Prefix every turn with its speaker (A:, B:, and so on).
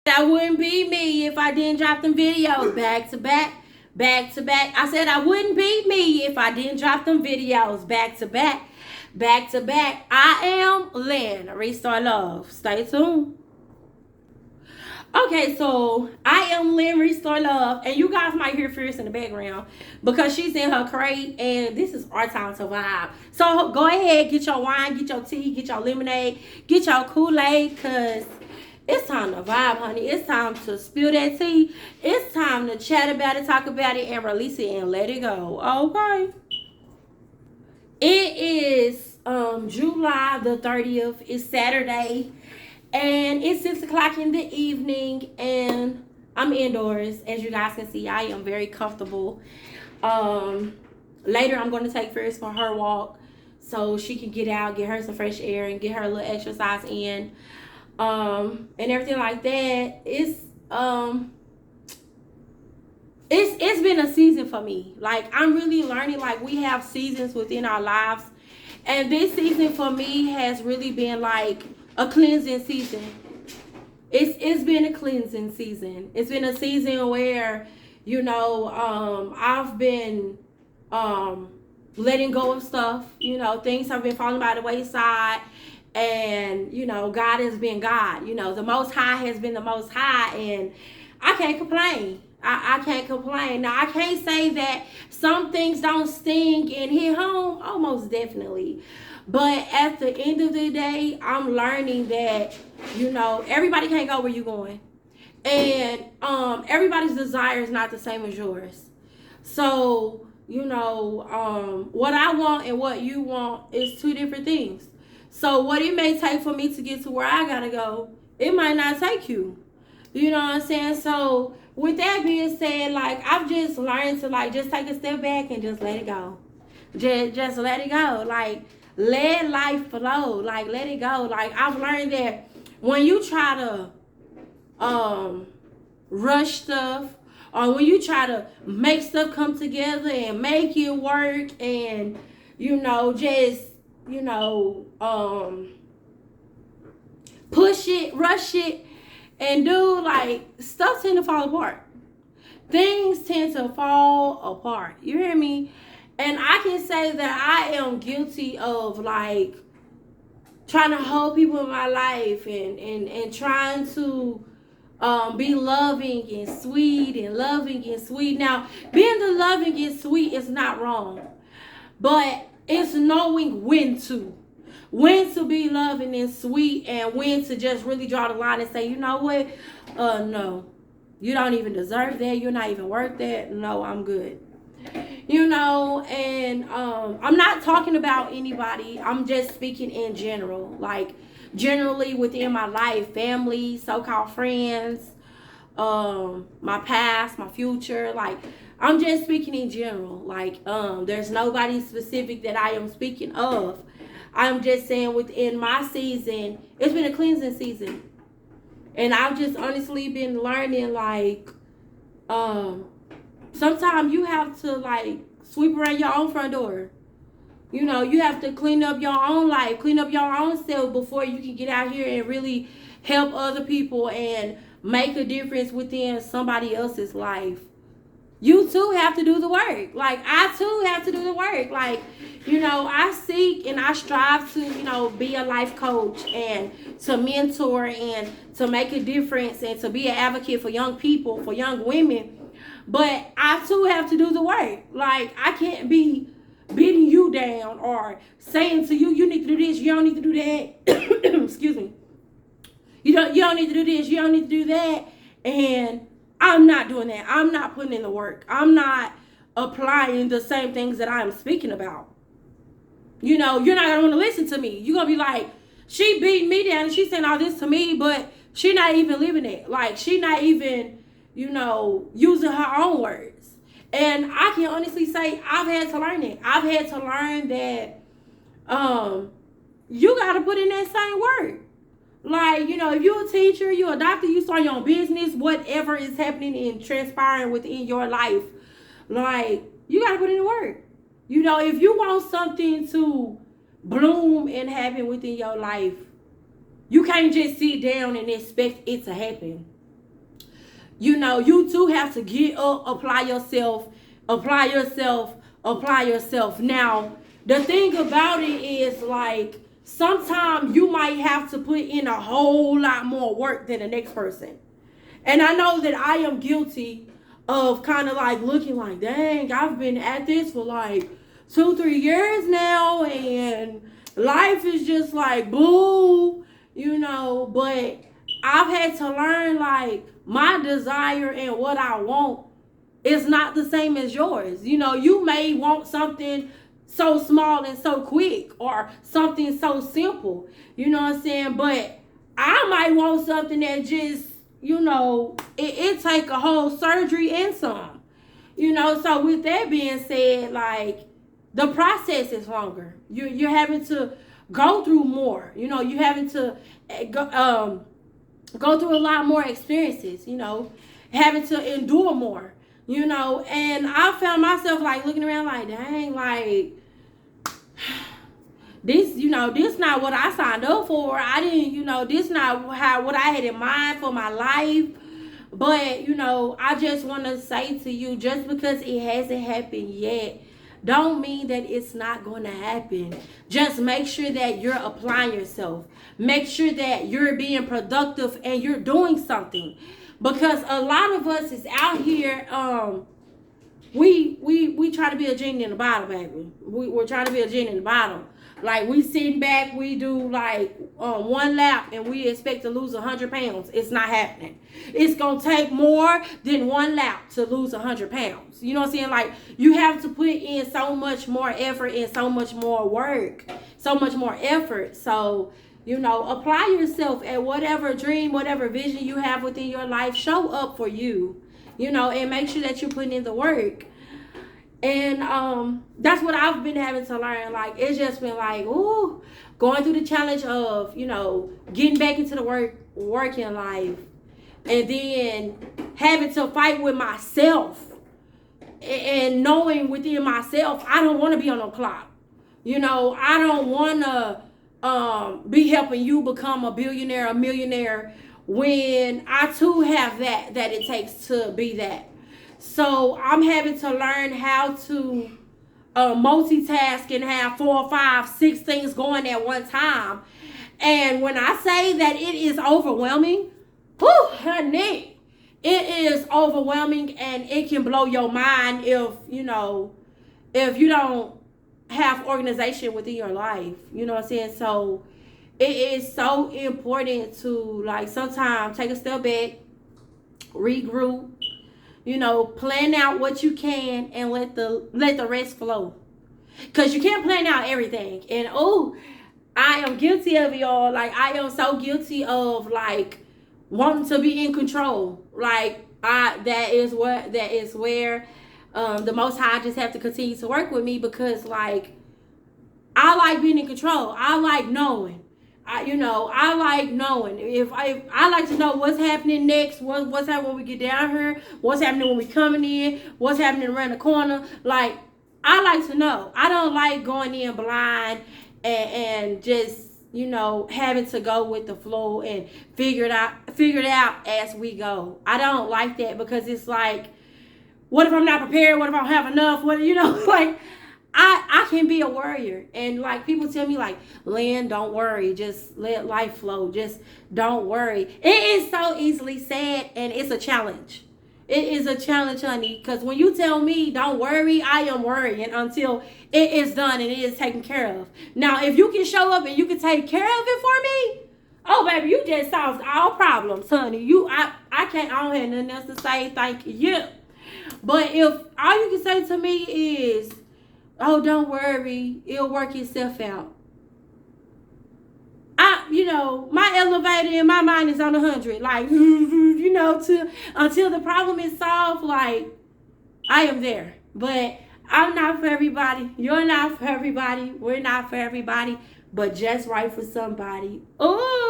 A: That wouldn't be me if I didn't drop them videos back to back, back to back. I said I wouldn't be me if I didn't drop them videos back to back, back to back. I am Lynn, Restore Love. Stay tuned. Okay, so I am Lynn Restore Love, and you guys might hear Fierce in the background because she's in her crate, and this is our time to vibe. So go ahead, get your wine, get your tea, get your lemonade, get your Kool-Aid, because it's time to vibe, honey. It's time to spill that tea. It's time to chat about it, talk about it, and release it and let it go. Okay. It is July the 30th. It's Saturday. And it's 6 o'clock in the evening. And I'm indoors. As you guys can see, I am very comfortable. Later, I'm going to take Fierce for her walk so she can get out, get her some fresh air, and get her a little exercise in. And everything like that. It's been a season for me. Like, I'm really learning, like, we have seasons within our lives, and this season for me has really been like a cleansing season. It's been a cleansing season. It's been a season where, I've been letting go of stuff. Things have been falling by the wayside. And, God has been God. The Most High has been the Most High. And I can't complain. I can't complain. Now, I can't say that some things don't sting and hit home. Almost definitely. But at the end of the day, I'm learning that, everybody can't go where you're going. And everybody's desire is not the same as yours. So, what I want and what you want is two different things. So what it may take for me to get to where I gotta go, it might not take you. You know what I'm saying? So with that being said, like, I've just learned to, like, just take a step back and just let it go. Just let it go. Like, let life flow. Like, let it go. Like, I've learned that when you try to rush stuff, or when you try to make stuff come together and make it work, and push it, rush it, and do, like, stuff tend to fall apart. Things tend to fall apart. You hear me? And I can say that I am guilty of, like, trying to hold people in my life and trying to be loving and sweet and loving and sweet. Now, being the loving and sweet is not wrong, but it's knowing when to be loving and sweet, and when to just really draw the line and say, you know what, no, you don't even deserve that, you're not even worth that, no, I'm good. And I'm not talking about anybody, I'm just speaking in general, like, generally within my life, family, so-called friends, my past, my future, like, I'm just speaking in general. Like, there's nobody specific that I am speaking of. I'm just saying within my season, it's been a cleansing season. And I've just honestly been learning, like, sometimes you have to, like, sweep around your own front door. You have to clean up your own life, clean up your own self before you can get out here and really help other people and make a difference within somebody else's life. You too have to do the work. Like, I too have to do the work. Like, I seek and I strive to, be a life coach and to mentor and to make a difference and to be an advocate for young people, for young women. But I too have to do the work. Like, I can't be beating you down or saying to you, you need to do this, you don't need to do that. Excuse me. You don't need to do this, you don't need to do that. And I'm not doing that. I'm not putting in the work. I'm not applying the same things that I'm speaking about. You're not going to want to listen to me. You're going to be like, she beating me down and she's saying all this to me, but she not even living it. Like, she not even, using her own words. And I can honestly say I've had to learn it. I've had to learn that you got to put in that same work. Like, if you're a teacher, you're a doctor, you start your own business, whatever is happening and transpiring within your life, like, you got to put in the work. If you want something to bloom and happen within your life, you can't just sit down and expect it to happen. You know, you too have to get up, apply yourself, apply yourself, apply yourself. Now, the thing about it is like sometimes you might have to put in a whole lot more work than the next person. And I know that I am guilty of kind of like looking like, dang, I've been at this for like 2-3 years now, and life is just like boo, you know. But I've had to learn like my desire and what I want is not the same as yours. You know, you may want something so small and so quick, or something so simple, you know what I'm saying? But I might want something that just, you know, it take a whole surgery and some, you know. So with that being said, like the process is longer. You're having to go through more, you know. You're having to go through a lot more experiences, you know, having to endure more, you know. And I found myself like looking around like, dang, like this, you know, this not what I signed up for. I didn't, you know, this not what I had in mind for my life. But, you know, I just want to say to you, just because it hasn't happened yet, don't mean that it's not going to happen. Just make sure that you're applying yourself. Make sure that you're being productive and you're doing something. Because a lot of us is out here, we try to be a genie in the bottle, baby. We're trying to be a genie in the bottle. Like, we sitting back, we do like one lap, and we expect to lose 100 pounds. It's not happening. It's gonna take more than one lap to lose 100 pounds. You know what I'm saying? Like, you have to put in so much more effort and so much more work, so much more effort. So, you know, apply yourself at whatever dream, whatever vision you have within your life. Show up for you, you know, and make sure that you're putting in the work. And that's what I've been having to learn. Like, it's just been like, ooh, going through the challenge of, you know, getting back into the working life, and then having to fight with myself, and knowing within myself I don't want to be on the clock. You know, I don't want to be helping you become a billionaire, a millionaire, when I too have that it takes to be that. So I'm having to learn how to multitask and have 4, 5, 6 things going at one time. And when I say that it is overwhelming, whew, honey, it is overwhelming, and it can blow your mind if you don't have organization within your life. You know what I'm saying? So it is so important to, like, sometimes take a step back, regroup, you know, plan out what you can, and let the rest flow. Because you can't plan out everything. And I am guilty of it, y'all. Like, I am so guilty of like wanting to be in control. Like, that is where the Most High just have to continue to work with me, because like I like being in control. I like knowing. I like knowing. If I like to know what's happening next, what's happening when we get down here, what's happening when we coming in, what's happening around the corner. Like, I like to know. I don't like going in blind and just, you know, having to go with the flow and figure it out as we go. I don't like that, because it's like, what if I'm not prepared? What if I don't have enough? What, you know, like, I can be a worrier. And like, people tell me like, Lynn, don't worry, just let life flow, just don't worry. It is so easily said, and it's a challenge. It is a challenge, honey, because when you tell me don't worry, I am worrying until it is done and it is taken care of. Now, if you can show up and you can take care of it for me, oh baby, you just solved all problems, honey. I don't have nothing else to say. Thank you. But if all you can say to me is, oh, don't worry, it'll work itself out, my elevator in my mind is on 100. Like, you know, until the problem is solved, like, I am there. But I'm not for everybody. You're not for everybody. We're not for everybody. But just right for somebody. Oh.